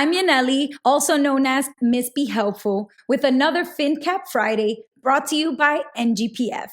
I'm Yanely, also known as Miss Be Helpful, with another FinCap Friday brought to you by NGPF.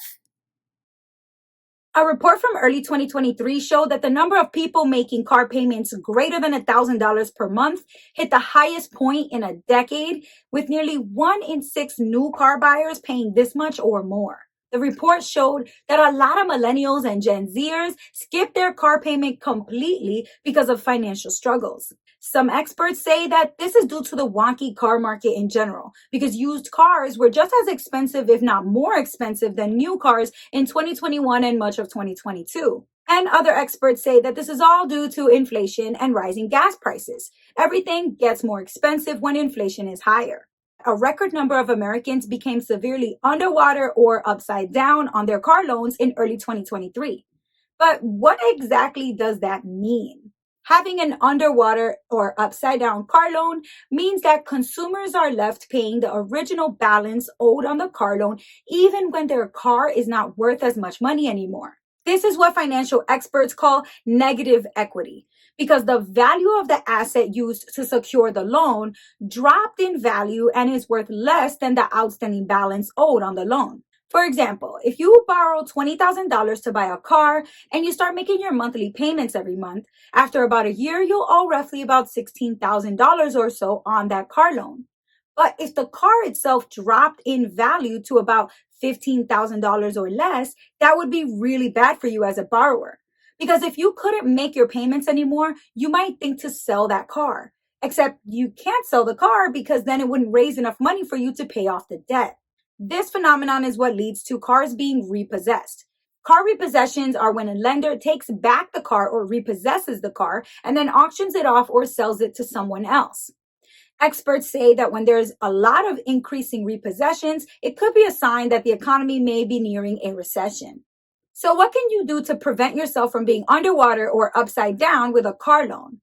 A report from early 2023 showed that the number of people making car payments greater than $1,000 per month hit the highest point in a decade, with nearly 1 in 6 new car buyers paying this much or more. The report showed that a lot of millennials and Gen Zers skipped their car payment completely because of financial struggles. Some experts say that this is due to the wonky car market in general, because used cars were just as expensive, if not more expensive, than new cars in 2021 and much of 2022. And other experts say that this is all due to inflation and rising gas prices. Everything gets more expensive when inflation is higher. A record number of Americans became severely underwater or upside down on their car loans in early 2023. But what exactly does that mean? Having an underwater or upside down car loan means that consumers are left paying the original balance owed on the car loan even when their car is not worth as much money anymore. This is what financial experts call negative equity, because the value of the asset used to secure the loan dropped in value and is worth less than the outstanding balance owed on the loan. For example, if you borrow $20,000 to buy a car and you start making your monthly payments every month, after about a year, you'll owe roughly about $16,000 or so on that car loan. But if the car itself dropped in value to about $15,000 or less, that would be really bad for you as a borrower. Because if you couldn't make your payments anymore, you might think to sell that car. Except you can't sell the car because then it wouldn't raise enough money for you to pay off the debt. This phenomenon is what leads to cars being repossessed. Car repossessions are when a lender takes back the car or repossesses the car and then auctions it off or sells it to someone else. Experts say that when there's a lot of increasing repossessions, it could be a sign that the economy may be nearing a recession. So what can you do to prevent yourself from being underwater or upside down with a car loan?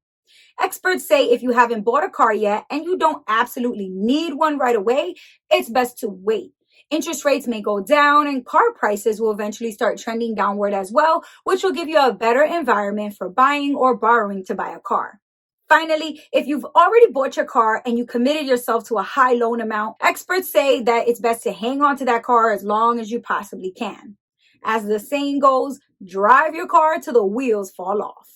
Experts say if you haven't bought a car yet and you don't absolutely need one right away, it's best to wait. Interest rates may go down and car prices will eventually start trending downward as well, which will give you a better environment for buying or borrowing to buy a car. Finally, if you've already bought your car and you committed yourself to a high loan amount, experts say that it's best to hang on to that car as long as you possibly can. As the saying goes, drive your car till the wheels fall off.